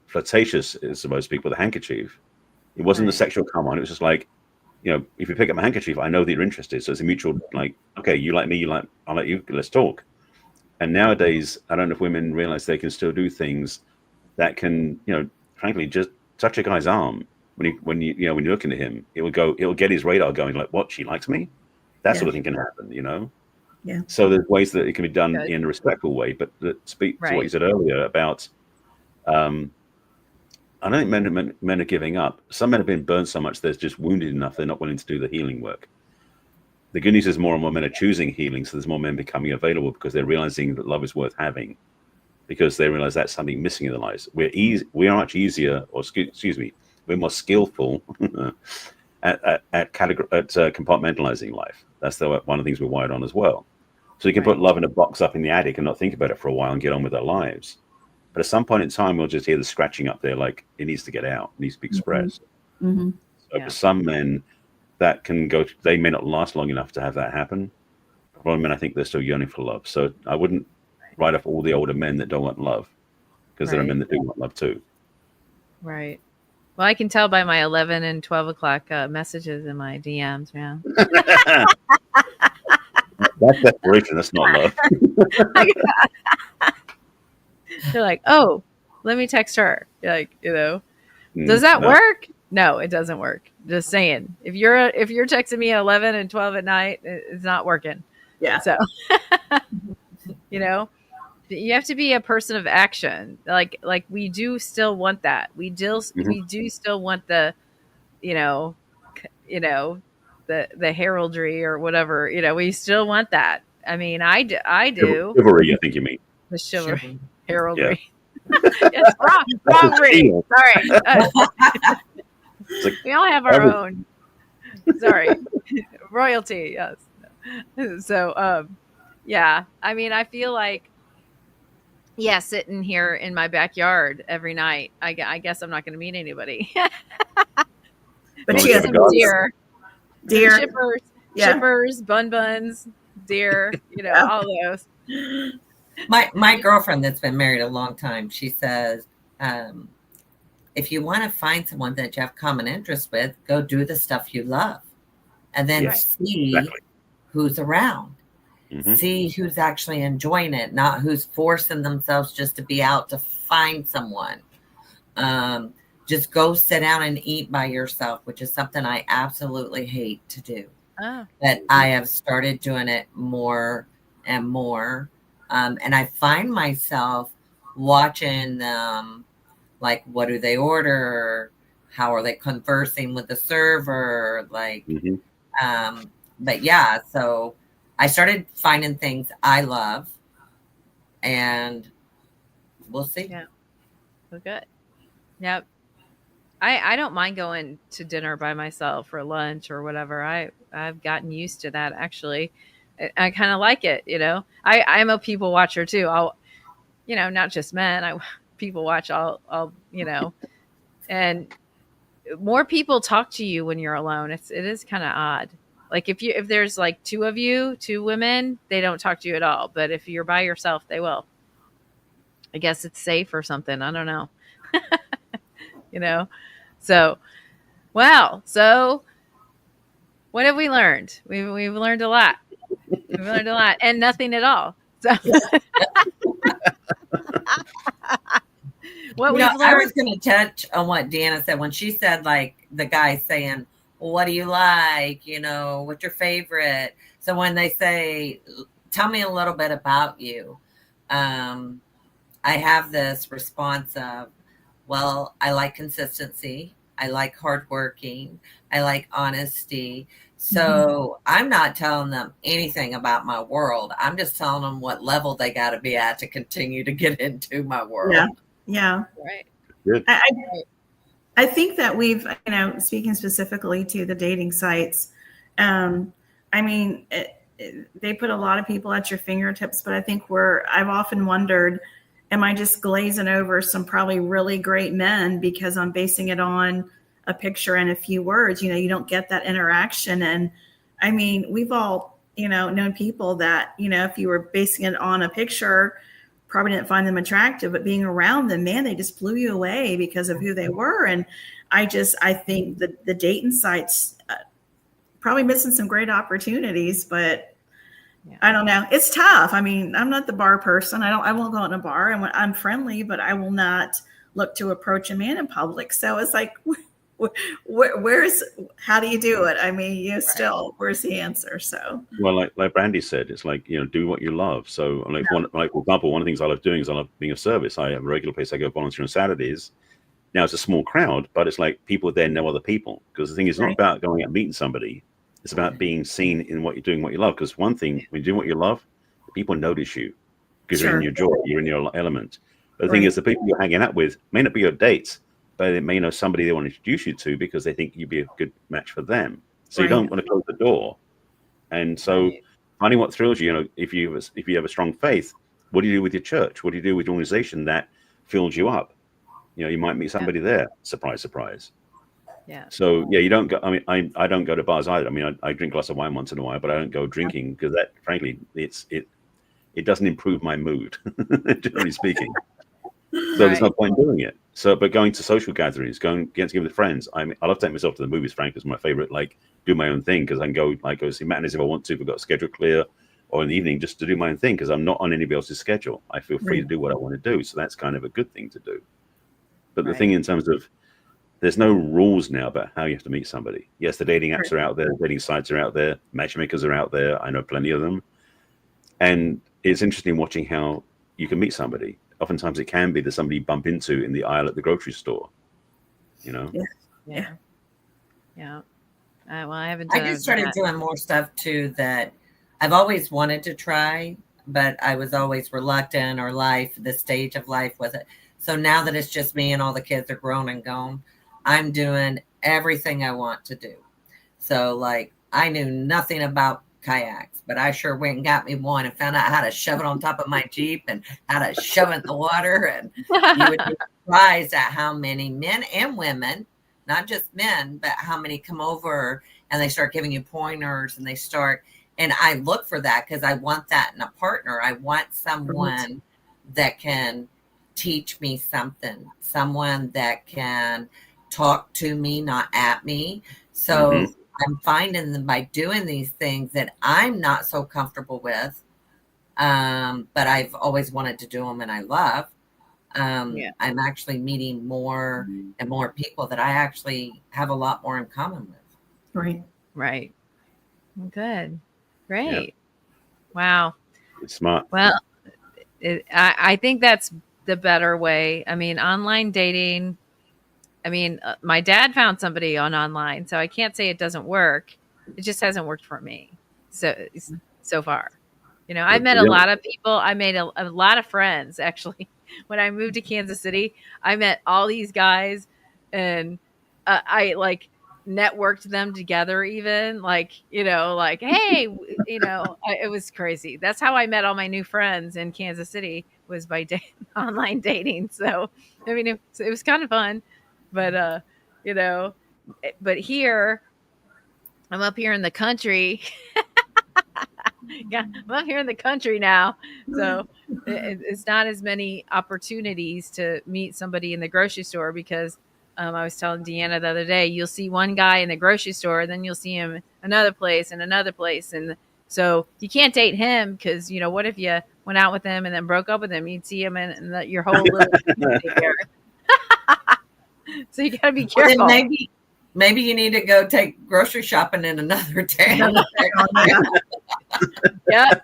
flirtatious, so to speak, with a handkerchief. It wasn't the sexual come on. It was just like, if you pick up my handkerchief, I know that you're interested. So it's a mutual, like, okay, you like me, I like you, let's talk. And nowadays, I don't know if women realize they can still do things that can, frankly, just touch a guy's arm when you're looking at him. It'll get his radar going, like, what, she likes me? That sort of thing can happen, Yeah. So there's ways that it can be done in a respectful way. But to speak to what you said earlier about, I don't think men are giving up. Some men have been burned so much they're just wounded enough they're not willing to do the healing work. The good news is more and more men are choosing healing, so there's more men becoming available because they're realizing that love is worth having, because they realize that's something missing in their lives. We are much easier, or excuse me, we're more skillful at compartmentalizing life. That's one of the things we're wired on as well. So you can put love in a box up in the attic and not think about it for a while and get on with our lives. But at some point in time, we'll just hear the scratching up there, like it needs to get out, it needs to be expressed. Mm-hmm. So for some men, that can go. They may not last long enough to have that happen. For other men, I think they're still yearning for love. So I wouldn't write off all the older men that don't want love, because there are men that do want love too. Right. Well, I can tell by my 11 and 12 o'clock messages in my DMs, man. That's desperation. That's not love. They're like, oh, let me text her. Like, does that work? No, it doesn't work. Just saying. If you're texting me at 11 and 12 at night, it's not working. Yeah. So, you have to be a person of action. Like we do still want that. We do still want the, the heraldry or whatever. We still want that. I mean, I do. Chivalry, I think you mean. The chivalry. Heraldry. Yeah. Yes, wrong read. Sorry. We all have our own. Sorry. Royalty, yes. So, yeah. I mean, I feel like, sitting here in my backyard every night, I guess I'm not going to meet anybody. But she has some deer. Shippers, buns, deer, all those. My girlfriend that's been married a long time, she says, if you want to find someone that you have common interest with, go do the stuff you love, and then see who's around. Mm-hmm. See who's actually enjoying it, not who's forcing themselves just to be out to find someone. Just go sit down and eat by yourself, which is something I absolutely hate to do. But I have started doing it more and more. And I find myself watching them, like, what do they order? How are they conversing with the server? Like, but yeah, so I started finding things I love, and we'll see. Yeah. Well, good. Yep. I don't mind going to dinner by myself or lunch or whatever. I've gotten used to that, actually. I kind of like it, I'm a people watcher too. I'll, not just men, people watch all, and more people talk to you when you're alone. It is kind of odd. Like if there's like two women, they don't talk to you at all. But if you're by yourself, they will. I guess it's safe or something. I don't know. So, wow. So what have we learned? We've learned a lot. We've learned a lot and nothing at all. So what we've learned. I was going to touch on what Deanna said when she said, like, the guy saying, well, what do you like? What's your favorite? So when they say, tell me a little bit about you, I have this response of, well, I like consistency. I like hardworking. I like honesty. So I'm not telling them anything about my world. I'm just telling them what level they got to be at to continue to get into my world. Yeah. Right. Good. I think that we've, speaking specifically to the dating sites, they put a lot of people at your fingertips, but I think I've often wondered, am I just glazing over some probably really great men because I'm basing it on a picture and a few words? You don't get that interaction. And I mean, we've all, known people that, if you were basing it on a picture, probably didn't find them attractive, but being around them, man, they just blew you away because of who they were. And I think the dating sites probably missing some great opportunities, but Yeah. I don't know. It's tough. I mean, I'm not the bar person. I won't go in a bar, and I'm friendly, but I will not look to approach a man in public. So it's like, how do you do it? I mean, still, where's the answer? So, well, like Brandy said, it's like, do what you love. So for example, one of the things I love doing is I love being of service. I have a regular place I go volunteer on Saturdays. Now it's a small crowd, but it's like people there know other people, because the thing is not about going out and meeting somebody. It's about being seen in what you're doing, what you love. Because one thing, when you do what you love, people notice you because you're in your joy, you're in your element. But the thing is, the people you're hanging out with may not be your dates, but it may know somebody they want to introduce you to because they think you'd be a good match for them. So you don't want to close the door. And so finding what thrills you, if you have a strong faith, what do you do with your church? What do you do with your organization that fills you up? You might meet somebody there. Surprise, surprise. Yeah. So you don't go. I mean, I don't go to bars either. I mean, I drink a glass of wine once in a while, but I don't go drinking because that, frankly, it doesn't improve my mood, generally speaking. So there's no point in doing it. So, but going to social gatherings, going get together with friends. I mean, I love taking myself to the movies. Frankly, it's my favorite. Like, do my own thing because I can go see matinees if I want to. If I've got a schedule clear, or in the evening just to do my own thing because I'm not on anybody else's schedule. I feel free to do what I want to do. So that's kind of a good thing to do. But the thing in terms of, there's no rules now about how you have to meet somebody. Yes, the dating apps are out there, dating sites are out there, matchmakers are out there. I know plenty of them. And it's interesting watching how you can meet somebody. Oftentimes it can be that somebody you bump into in the aisle at the grocery store, Yeah. Well, I haven't I just started doing more stuff too that I've always wanted to try, but I was always reluctant, or the stage of life wasn't. So now that it's just me and all the kids are grown and gone, I'm doing everything I want to do. So like, I knew nothing about kayaks, but I sure went and got me one and found out how to shove it on top of my Jeep and how to shove it in the water. And you would be surprised at how many men and women, not just men, but how many come over and they start giving you pointers and and I look for that because I want that in a partner. I want someone that can teach me something, someone that can talk to me, not at me. So I'm finding that by doing these things that I'm not so comfortable with, but I've always wanted to do them and I love, I'm actually meeting more and more people that I actually have a lot more in common with. Right. Good. Great. Wow. It's smart. Well, I think that's the better way. I mean, online dating. I mean, my dad found somebody online, so I can't say it doesn't work. It just hasn't worked for me so far. I've met a lot of people. I made a lot of friends, actually. When I moved to Kansas City, I met all these guys, and I networked them together even, hey, it was crazy. That's how I met all my new friends in Kansas City, was by online dating. So, I mean, it was kind of fun, but, but here, I'm up here in the country. I'm up here in the country now. So it's not as many opportunities to meet somebody in the grocery store because I was telling Deanna the other day, you'll see one guy in the grocery store, then you'll see him another place and another place. And so you can't date him because, what if you went out with him and then broke up with him? You'd see him in your whole little there. So you got to be careful. Well, maybe you need to go take grocery shopping in another town. Yeah.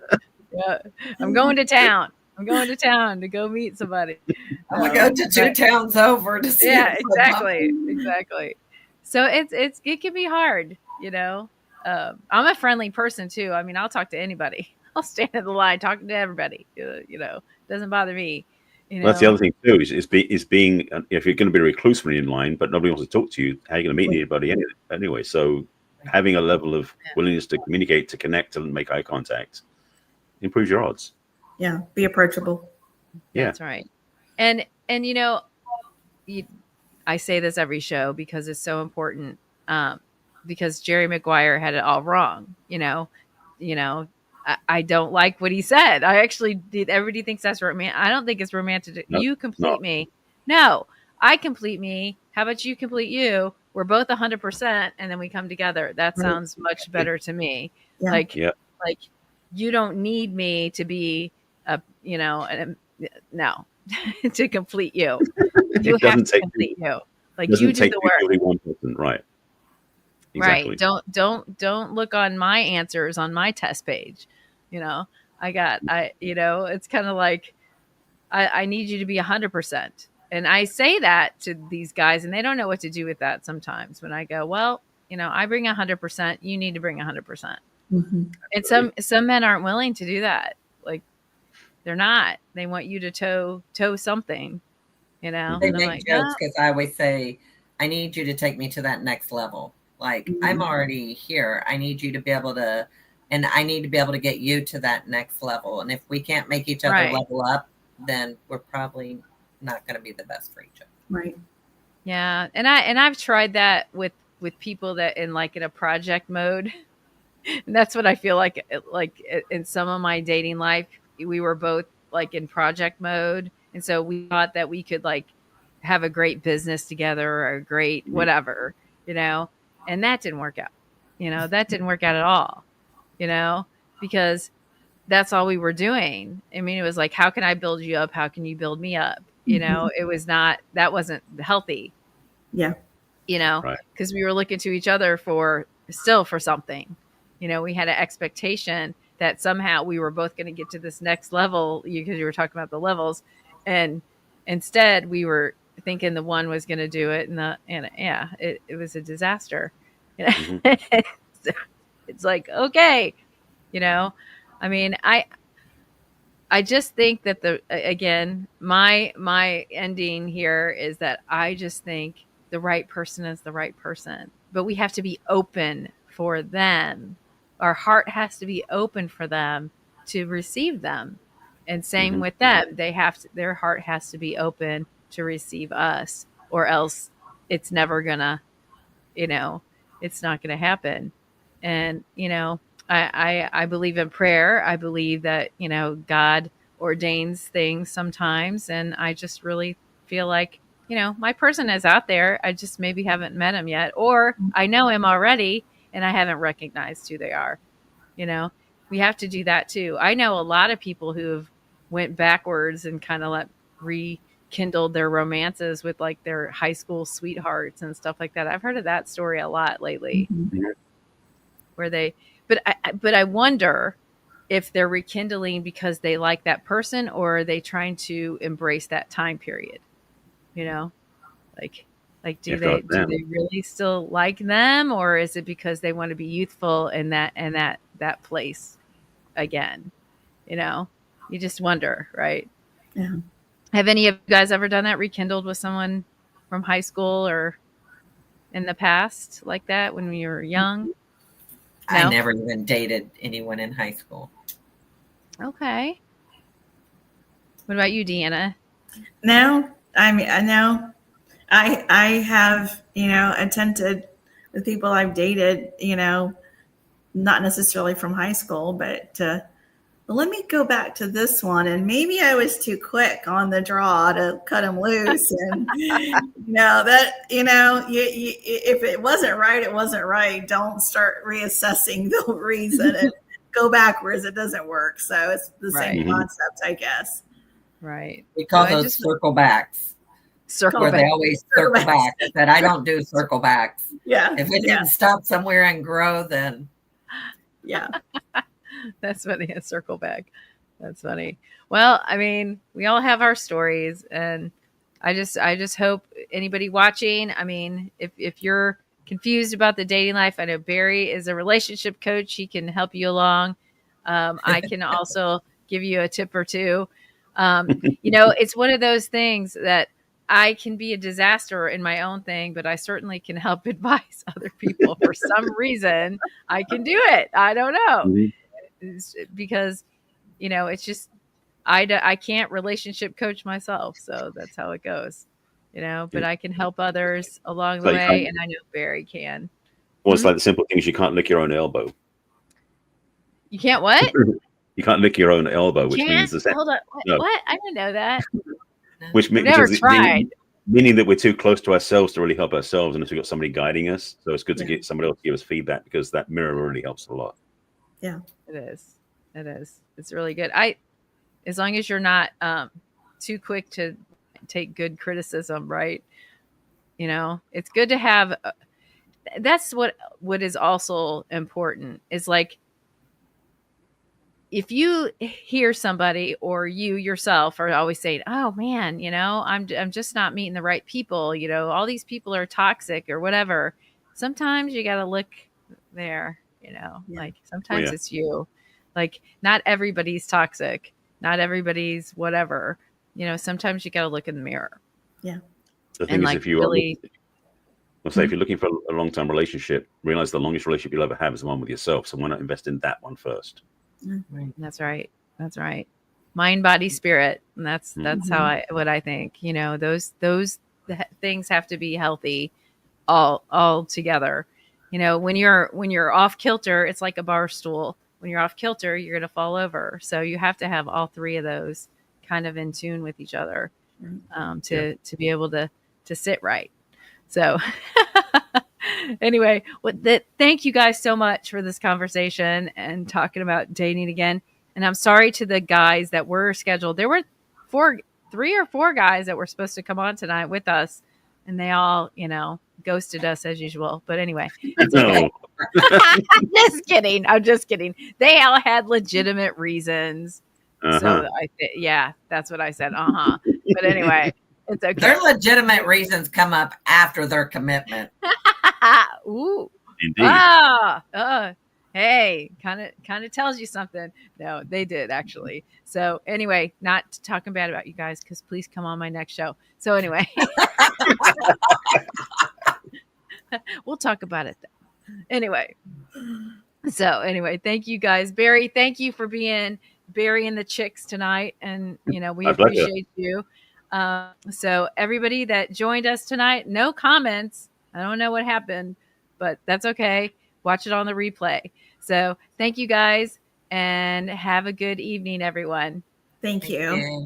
I'm going to town. To go meet somebody. I'm gonna go to 2 towns over to see. Yeah, exactly. So it can be hard, I'm a friendly person too. I mean, I'll talk to anybody. I'll stand in the line talking to everybody. Doesn't bother me. Well, that's the other thing too. Is being, if you're going to be a recluse when you're in line, but nobody wants to talk to you, how are you going to meet anybody anyway? So having a level of willingness to communicate, to connect, and make eye contact improves your odds. Yeah, be approachable. Yeah, that's right. And I say this every show because it's so important. Because Jerry Maguire had it all wrong. I don't like what he said. I actually did. Everybody thinks that's romantic. I don't think it's romantic. You complete me. No, I complete me. How about you complete you? we're both 100% and then we come together. That sounds much better to me. Yeah. Like you don't need me to be no to complete you. You have to complete you. Like you do the work. One person, right? Exactly. Right. Don't look on my answers on my test page. It's kind of like I need you to be 100%. And I say that to these guys and they don't know what to do with that sometimes when I go, well, I bring 100%, you need to bring 100%. Mm-hmm. And some men aren't willing to do that. Like they're not. They want you to toe something, They make jokes because I always say, I need you to take me to that next level. Like I'm already here. I need you to be able to, and I need to be able to get you to that next level. And if we can't make each other level up, then we're probably not going to be the best for each other. Right. Yeah. And I've tried that with people that in a project mode. And that's what I feel like in some of my dating life, we were both in project mode. And so we thought that we could have a great business together or a great whatever, and that didn't work out. That didn't work out at all, because that's all we were doing. I mean, it was like, how can I build you up? How can you build me up? It was not, that wasn't healthy. Yeah. Because we were looking to each other for something. We had an expectation that somehow we were both going to get to this next level because you were talking about the levels. And instead we were thinking the one was going to do it. It was a disaster. So it's like, okay. I mean, I just think that my ending here is that I just think the right person is the right person, but we have to be open for them. Our heart has to be open for them to receive them. And same with them, their heart has to be open to receive us, or else it's never gonna, it's not gonna happen. And, I believe in prayer. I believe that, God ordains things sometimes. And I just really feel like, my person is out there. I just maybe haven't met him yet, or I know him already and I haven't recognized who they are. We have to do that too. I know a lot of people who have went backwards and kind of rekindled their romances with their high school sweethearts and stuff like that. I've heard of that story a lot lately, where but I wonder if they're rekindling because they like that person, or are they trying to embrace that time period? Do they really still like them, or is it because they want to be youthful in that place again? You just wonder, right? Yeah. Have any of you guys ever done that, rekindled with someone from high school or in the past like that when you were young? No? I never even dated anyone in high school. Okay. What about you, Deanna? No, I mean, I know I have, attempted with people I've dated, not necessarily from high school, but let me go back to this one. And maybe I was too quick on the draw to cut him loose. And, if it wasn't right, it wasn't right. Don't start reassessing the reason and go backwards. It doesn't work. So it's the same concept, I guess. Right. We call those circle backs. Where they always circle back. But I don't do circle backs. Yeah. If it didn't stop somewhere and grow, then. Yeah. That's funny. A circle back. That's funny. Well, I mean, we all have our stories, and I just hope anybody watching, I mean, if you're confused about the dating life, I know Barry is a relationship coach. He can help you along. I can also give you a tip or two. It's one of those things that I can be a disaster in my own thing, but I certainly can help advise other people. For some reason, I can do it. I don't know. Because, it's just, I can't relationship coach myself. So that's how it goes, but I can help others along the way. And I know Barry can. Well, it's like the simple things. You can't lick your own elbow. You can't what? You can't lick your own elbow, which means the same. Hold on. What? I didn't know that. Which means never tried. Meaning that we're too close to ourselves to really help ourselves unless we've got somebody guiding us. So it's good to get somebody else to give us feedback, because that mirror really helps a lot. Yeah, it is. It is. It's really good. As long as you're not too quick to take good criticism, right? You know, it's good to have. That's what is also important is like, if you hear somebody or you yourself are always saying, "Oh man, you know, I'm just not meeting the right people. You know, all these people are toxic or whatever." Sometimes you got to look there. You know, like sometimes it's you. Like not everybody's toxic. Not everybody's whatever. You know, sometimes you got to look in the mirror. Yeah. The thing is, if you really, if you're looking for a long-term relationship, realize the longest relationship you'll ever have is the one with yourself. So why not invest in that one first? That's right. That's right. Mind, body, spirit. And that's how what I think, you know, those things have to be healthy all together. You know, when you're off kilter, it's like a bar stool. When you're off kilter, you're going to fall over. So you have to have all three of those kind of in tune with each other to be able to sit right. So anyway, thank you guys so much for this conversation and talking about dating again. And I'm sorry to the guys that were scheduled. There were 3 or 4 guys that were supposed to come on tonight with us, and they all, you know, ghosted us as usual. But anyway, it's okay. I'm just kidding. They all had legitimate reasons. So that's what I said. But anyway, it's okay. Their legitimate reasons come up after their commitment. Ooh. Indeed. Hey, kind of tells you something. No, they did actually. So anyway, not talking bad about you guys, because please come on my next show. So anyway, we'll talk about it then. Anyway. So anyway, thank you guys. Barry, thank you for being Barry and the Chicks tonight. And, you know, we appreciate you. So everybody that joined us tonight, no comments. I don't know what happened, but that's okay. Watch it on the replay. So thank you guys, and have a good evening, everyone. Thank you. Yeah.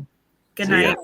Good night.